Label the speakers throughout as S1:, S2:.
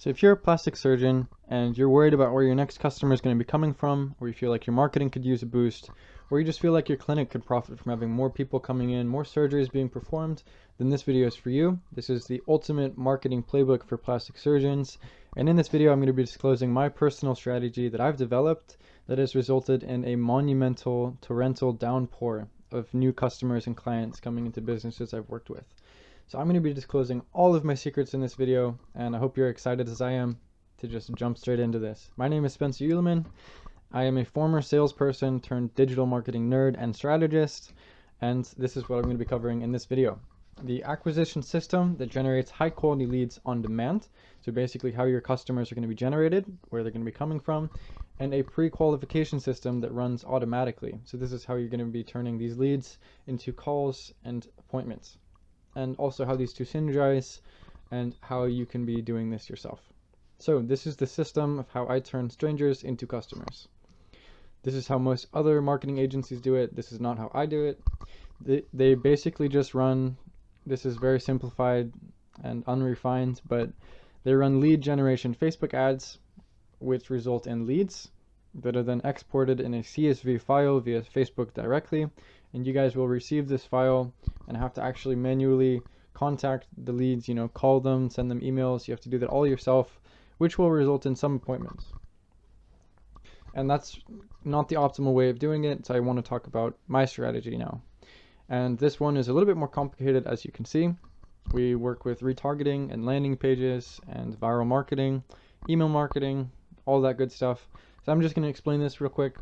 S1: So if you're a plastic surgeon and you're worried about where your next customer is going to be coming from, or you feel like your marketing could use a boost, or you just feel like your clinic could profit from having more people coming in, more surgeries being performed, then this video is for you. This is the ultimate marketing playbook for plastic surgeons. And in this video, I'm going to be disclosing my personal strategy that I've developed that has resulted in a monumental torrential downpour of new customers and clients coming into businesses I've worked with. So I'm going to be disclosing all of my secrets in this video, and I hope you're excited as I am to just jump straight into this. My name is Spencer Uleman. I am a former salesperson turned digital marketing nerd and strategist, and this is what I'm going to be covering in this video. The acquisition system that generates high quality leads on demand, so basically how your customers are going to be generated, where they're going to be coming from, and a pre-qualification system that runs automatically. So this is how you're going to be turning these leads into calls and appointments, and also how these two synergize and how you can be doing this yourself. So this is the system of how I turn strangers into customers. This is how most other marketing agencies do it. This is not how I do it. They basically just run, this is very simplified and unrefined, but they run lead generation Facebook ads, which result in leads that are then exported in a CSV file via Facebook directly. And you guys will receive this file and have to actually manually contact the leads, call them, send them emails. You have to do that all yourself, which will result in some appointments. And that's not the optimal way of doing it, so I want to talk about my strategy now. And this one is a little bit more complicated, as you can see. We work with retargeting and landing pages and viral marketing, email marketing, all that good stuff. So I'm just going to explain this real quick.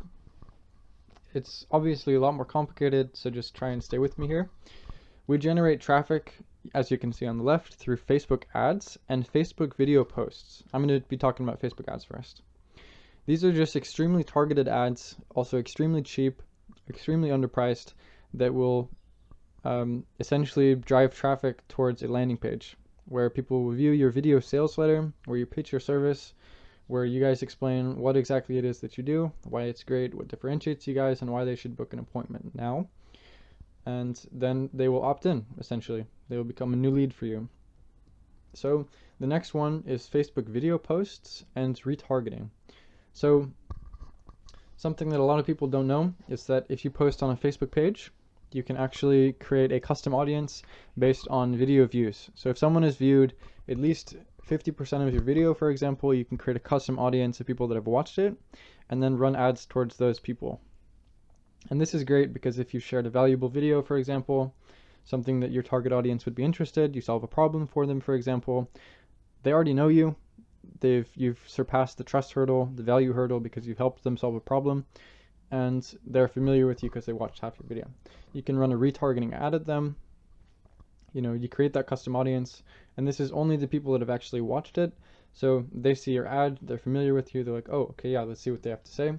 S1: It's obviously a lot more complicated, so just try and stay with me here. We generate traffic, as you can see on the left, through Facebook ads and Facebook video posts. I'm going to be talking about Facebook ads first. These are just extremely targeted ads, also extremely cheap, extremely underpriced, that will essentially drive traffic towards a landing page where people will view your video sales letter, where you pitch your service, where you guys explain what exactly it is that you do, why it's great, what differentiates you guys, and why they should book an appointment now. And then they will opt in, essentially. They will become a new lead for you. So the next one is Facebook video posts and retargeting. So something that a lot of people don't know is that if you post on a Facebook page, you can actually create a custom audience based on video views. So if someone has viewed at least 50% of your video, for example, you can create a custom audience of people that have watched it and then run ads towards those people. And this is great because if you shared a valuable video, for example, something that your target audience would be interested, you solve a problem for them, for example, they already know you. You've surpassed the trust hurdle, the value hurdle, because you've helped them solve a problem, and they're familiar with you because they watched half your video. You can run a retargeting ad at them. You create that custom audience, and this is only the people that have actually watched it. So they see your ad, they're familiar with you, they're like, oh, okay, yeah, let's see what they have to say.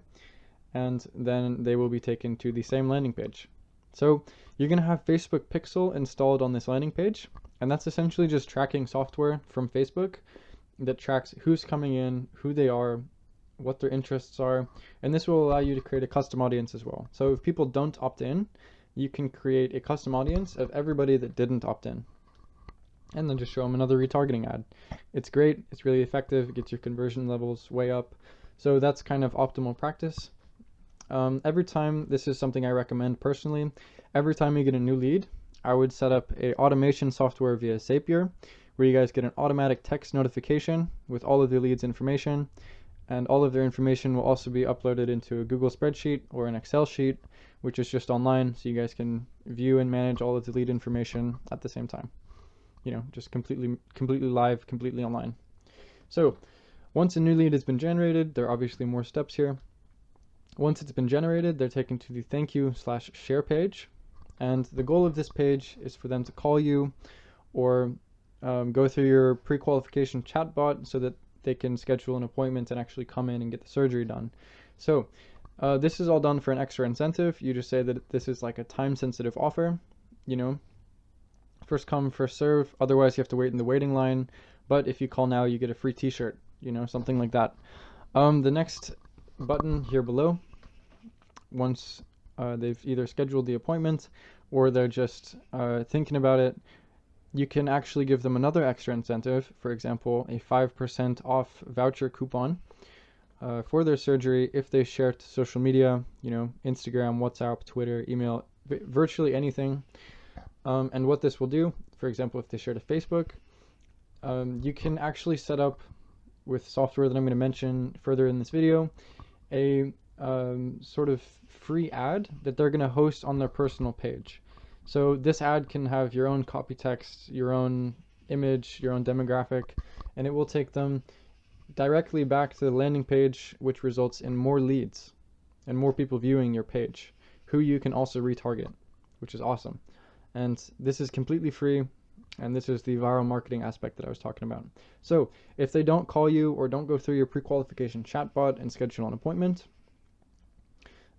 S1: And then they will be taken to the same landing page. So you're going to have Facebook Pixel installed on this landing page, and that's essentially just tracking software from Facebook that tracks who's coming in, who they are, what their interests are, and this will allow you to create a custom audience as well. So if people don't opt in, you can create a custom audience of everybody that didn't opt in, and then just show them another retargeting ad. It's great, it's really effective, it gets your conversion levels way up. So that's kind of optimal practice. Every time, this is something I recommend personally, every time you get a new lead, I would set up a automation software via Zapier, where you guys get an automatic text notification with all of the leads information, and all of their information will also be uploaded into a Google spreadsheet or an Excel sheet, which is just online, so you guys can view and manage all of the lead information at the same time. Just completely live, completely online. So once a new lead has been generated, there are obviously more steps here. Once it's been generated, they're taken to the thank you/share page, and the goal of this page is for them to call you or go through your pre-qualification chatbot so that they can schedule an appointment and actually come in and get the surgery done. So this is all done for an extra incentive. You just say that this is like a time-sensitive offer, first come, first serve. Otherwise, you have to wait in the waiting line. But if you call now, you get a free t-shirt, something like that. The next button here below, once they've either scheduled the appointment or they're just thinking about it, you can actually give them another extra incentive, for example, a 5% off voucher coupon for their surgery if they share it to social media, Instagram, WhatsApp, Twitter, email, virtually anything. And what this will do, for example, if they share to Facebook, you can actually set up with software that I'm going to mention further in this video, a sort of free ad that they're going to host on their personal page. So this ad can have your own copy text, your own image, your own demographic, and it will take them directly back to the landing page, which results in more leads and more people viewing your page, who you can also retarget, which is awesome. And this is completely free, and this is the viral marketing aspect that I was talking about. So if they don't call you or don't go through your pre-qualification chatbot and schedule an appointment,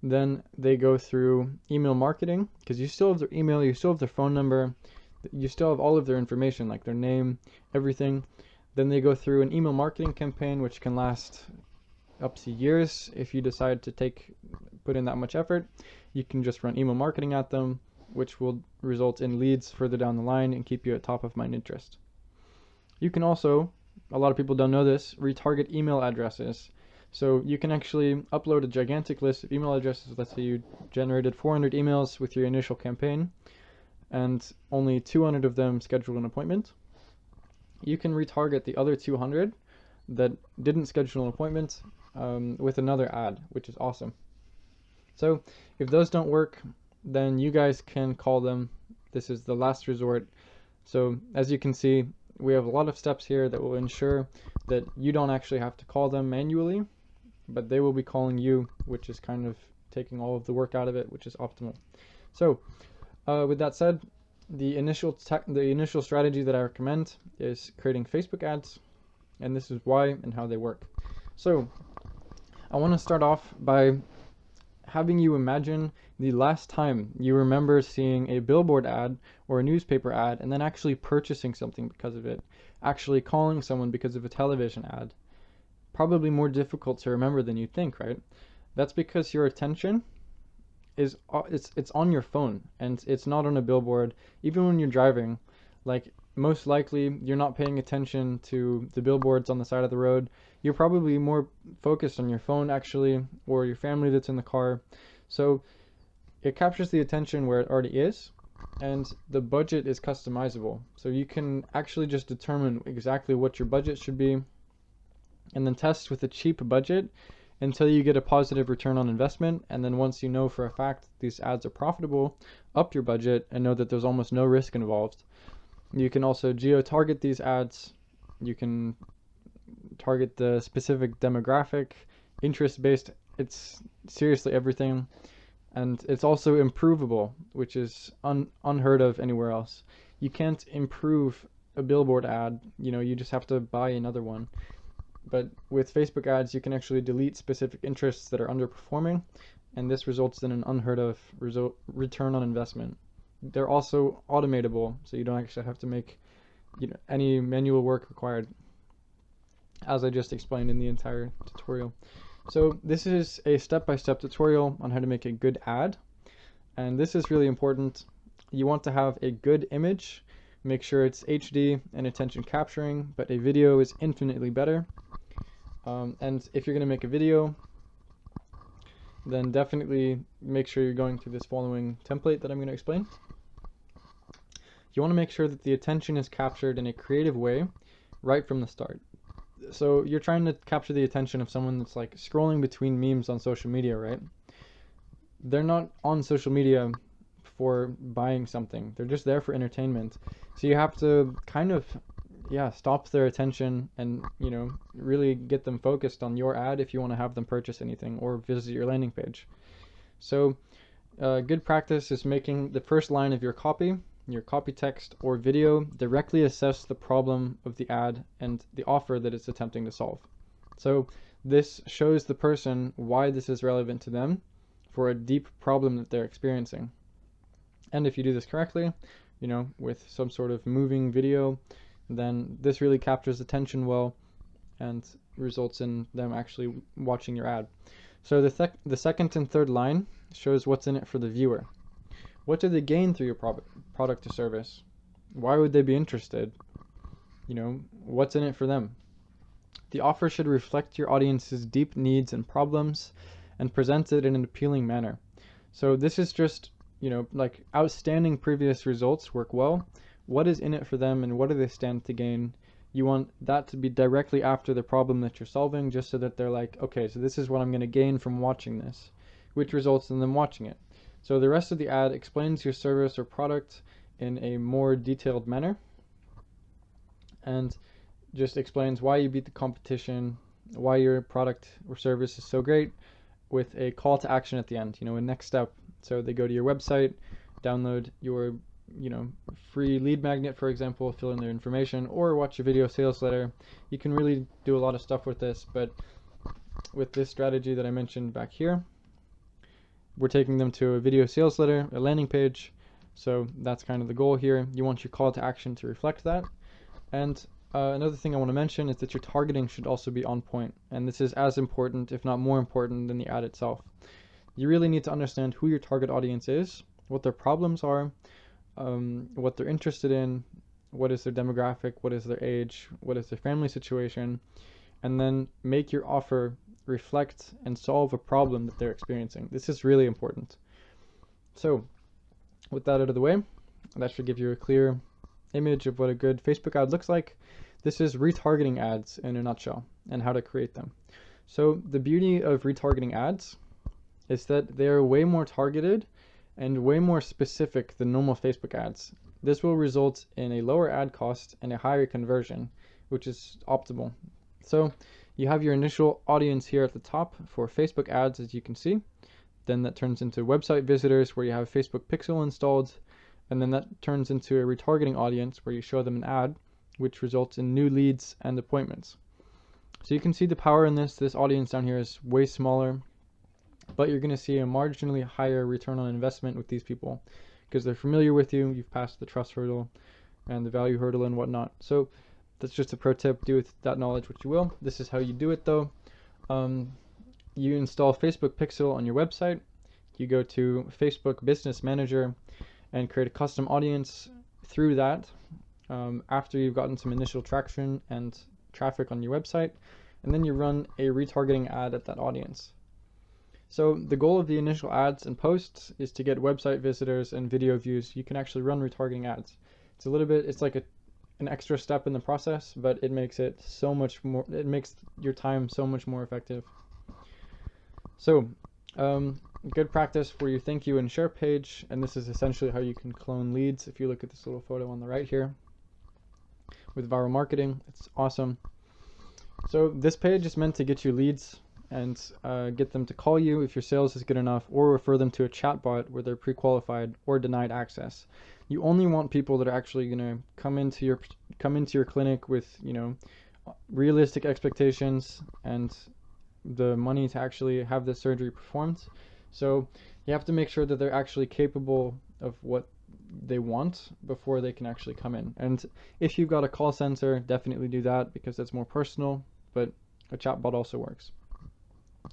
S1: then they go through email marketing, because you still have their email, you still have their phone number, you still have all of their information, like their name, everything. Then they go through an email marketing campaign, which can last up to years. If you decide to put in that much effort, you can just run email marketing at them, which will result in leads further down the line and keep you at top of mind interest. You can also, a lot of people don't know this, retarget email addresses. So you can actually upload a gigantic list of email addresses. Let's say you generated 400 emails with your initial campaign and only 200 of them schedule an appointment. You can retarget the other 200 that didn't schedule an appointment with another ad, which is awesome. So if those don't work, then you guys can call them. This is the last resort. So as you can see, we have a lot of steps here that will ensure that you don't actually have to call them manually, but they will be calling you, which is kind of taking all of the work out of it, which is optimal. So with that said, the initial strategy that I recommend is creating Facebook ads, and this is why and how they work. So I want to start off by having you imagine the last time you remember seeing a billboard ad or a newspaper ad and then actually purchasing something because of it, actually calling someone because of a television ad. Probably more difficult to remember than you think, right? That's because your attention is it's on your phone and it's not on a billboard. Even when you're driving, like most likely you're not paying attention to the billboards on the side of the road. You're probably more focused on your phone actually, or your family that's in the car. So it captures the attention where it already is, and the budget is customizable. So you can actually just determine exactly what your budget should be and then test with a cheap budget until you get a positive return on investment. And then once you know for a fact these ads are profitable, up your budget and know that there's almost no risk involved. You can also geo-target these ads. You can target the specific demographic, interest-based. It's seriously everything. And it's also improvable, which is unheard of anywhere else. You can't improve a billboard ad, you just have to buy another one. But with Facebook ads, you can actually delete specific interests that are underperforming, and this results in an unheard of return on investment. They're also automatable, so you don't actually have to make any manual work required, as I just explained in the entire tutorial. So this is a step-by-step tutorial on how to make a good ad, and this is really important. You want to have a good image, make sure it's HD and attention capturing, but a video is infinitely better. And if you're going to make a video, then definitely make sure you're going through this following template that I'm going to explain. You want to make sure that the attention is captured in a creative way right from the start. So you're trying to capture the attention of someone that's like scrolling between memes on social media, right? They're not on social media for buying something. They're just there for entertainment. So you have to kind of stop their attention and really get them focused on your ad if you want to have them purchase anything or visit your landing page. So good practice is making the first line of your copy text or video directly assess the problem of the ad and the offer that it's attempting to solve. So this shows the person why this is relevant to them for a deep problem that they're experiencing. And if you do this correctly, with some sort of moving video, then this really captures attention well and results in them actually watching your ad. So the second and third line shows what's in it for the viewer. What do they gain through your product or service? Why would they be interested? You know, what's in it for them? The offer should reflect your audience's deep needs and problems and present it in an appealing manner. So this is just, you know, like outstanding previous results work well. What is in it for them and what do they stand to gain? You want that to be directly after the problem that you're solving, just so that they're like, okay, so this is what I'm going to gain from watching this, which results in them watching it. So the rest of the ad explains your service or product in a more detailed manner and just explains why you beat the competition, why your product or service is so great, with a call to action at the end, you know, a next step. So they go to your website, download your, you know, free lead magnet, for example, fill in their information, or watch a video sales letter. You can really do a lot of stuff with this, but with this strategy that I mentioned back here, we're taking them to a video sales letter, a landing page. So that's kind of the goal here. You want your call to action to reflect that. And another thing I want to mention is that your targeting should also be on point. And this is as important, if not more important, than the ad itself. You really need to understand who your target audience is, what their problems are, what they're interested in, what is their demographic, what is their age, what is their family situation, and then make your offer reflect and solve a problem that they're experiencing. This is really important. So with that out of the way, that should give you a clear image of what a good Facebook ad looks like. This is retargeting ads in a nutshell and how to create them. So the beauty of retargeting ads is that they are way more targeted and way more specific than normal Facebook ads. This will result in a lower ad cost and a higher conversion, which is optimal. So you have your initial audience here at the top for Facebook ads, as you can see. Then that turns into website visitors where you have Facebook Pixel installed. And then that turns into a retargeting audience where you show them an ad, which results in new leads and appointments. So you can see the power in this. This audience down here is way smaller, but you're going to see a marginally higher return on investment with these people because they're familiar with you. You've passed the trust hurdle and the value hurdle and whatnot. So that's just a pro tip. Do with that knowledge what you will. This is how you do it though. You install Facebook Pixel on your website. You go to Facebook Business Manager and create a custom audience through that after you've gotten some initial traction and traffic on your website, and then you run a retargeting ad at that audience. So the goal of the initial ads and posts is to get website visitors and video views. You can actually run retargeting ads. It's a little bit, it's like an extra step in the process, but it makes it so much more, it makes your time so much more effective. So good practice for your thank you and share page, and this is essentially how you can clone leads. If you look at this little photo on the right here with viral marketing, it's awesome. So this page is meant to get you leads and get them to call you if your sales is good enough, or refer them to a chatbot where they're pre-qualified or denied access. You only want people that are actually going to come into your clinic with, you know, realistic expectations and the money to actually have the surgery performed. So you have to make sure that they're actually capable of what they want before they can actually come in. And if you've got a call center, definitely do that because that's more personal, but a chatbot also works.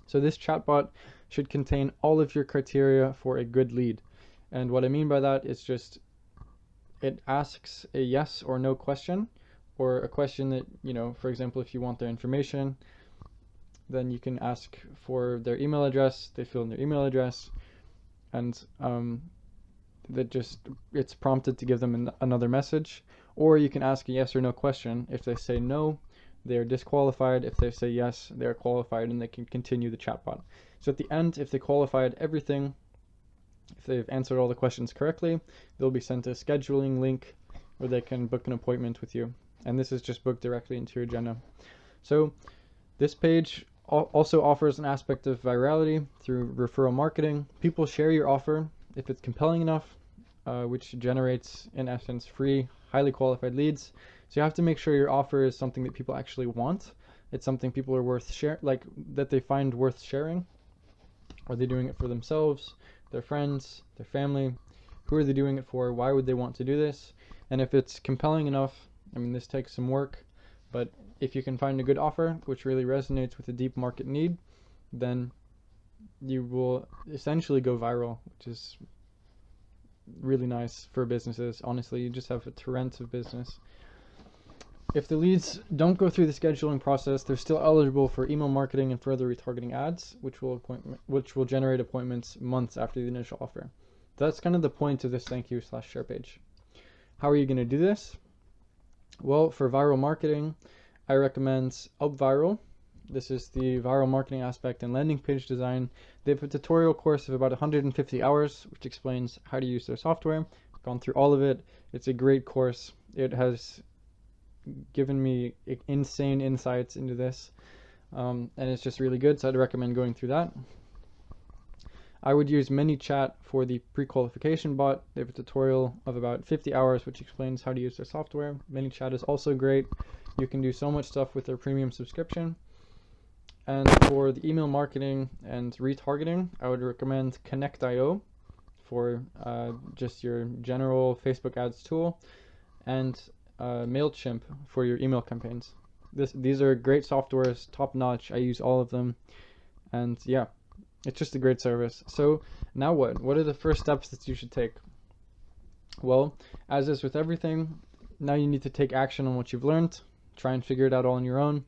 S1: So this chatbot should contain all of your criteria for a good lead. And what I mean by that is just it asks a yes or no question, or a question that, you know, for example, if you want their information, then you can ask for their email address, they fill in their email address, and that just, it's prompted to give them another message. Or you can ask a yes or no question. If they say no, they're disqualified. If they say yes, they're qualified and they can continue the chatbot. So at the end, if they qualified everything, if they've answered all the questions correctly, they'll be sent a scheduling link where they can book an appointment with you. And this is just booked directly into your agenda. So this page also offers an aspect of virality through referral marketing. People share your offer if it's compelling enough, which generates, in essence, free, highly qualified leads. So you have to make sure your offer is something that people actually want. It's something people are worth that they find worth sharing. Are they doing it for themselves, their friends, their family? Who are they doing it for? Why would they want to do this? And if it's compelling enough, I mean, this takes some work, but if you can find a good offer which really resonates with a deep market need, then you will essentially go viral, which is really nice for businesses. Honestly, you just have a torrent of business. If the leads don't go through the scheduling process, they're still eligible for email marketing and further retargeting ads, which will generate appointments months after the initial offer. That's kind of the point of this thank you/share page. How are you going to do this? Well, for viral marketing, I recommend UpViral. This is the viral marketing aspect and landing page design. They have a tutorial course of about 150 hours, which explains how to use their software. I've gone through all of it. It's a great course. It has given me insane insights into this, and it's just really good, so I'd recommend going through that. I would use ManyChat for the pre-qualification bot. They have a tutorial of about 50 hours which explains how to use their software. ManyChat is also great. You can do so much stuff with their premium subscription. And for the email marketing and retargeting, I would recommend Connect.io for just your general Facebook ads tool, and MailChimp for your email campaigns. These are great softwares, top notch. I use all of them, and yeah, it's just a great service. So now what? What are the first steps that you should take? Well, as is with everything, now you need to take action on what you've learned. Try and figure it out all on your own,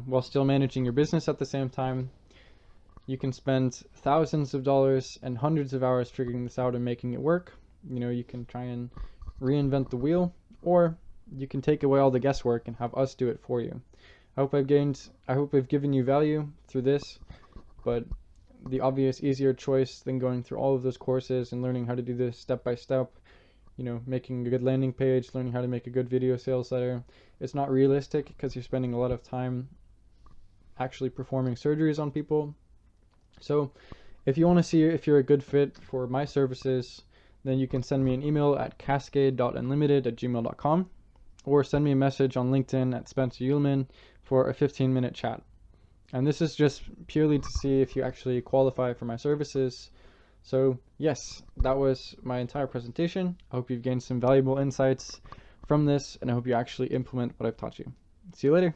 S1: while still managing your business at the same time. You can spend thousands of dollars and hundreds of hours figuring this out and making it work. You can try and reinvent the wheel, or you can take away all the guesswork and have us do it for you. I hope I've given you value through this, but the obvious easier choice than going through all of those courses and learning how to do this step by step, making a good landing page, learning how to make a good video sales letter, it's not realistic because you're spending a lot of time actually performing surgeries on people. So if you want to see if you're a good fit for my services, then you can send me an email at cascade.unlimited@gmail.com, or send me a message on LinkedIn at Spencer Uhlman for a 15-minute chat. And this is just purely to see if you actually qualify for my services. So yes, that was my entire presentation. I hope you've gained some valuable insights from this, and I hope you actually implement what I've taught you. See you later.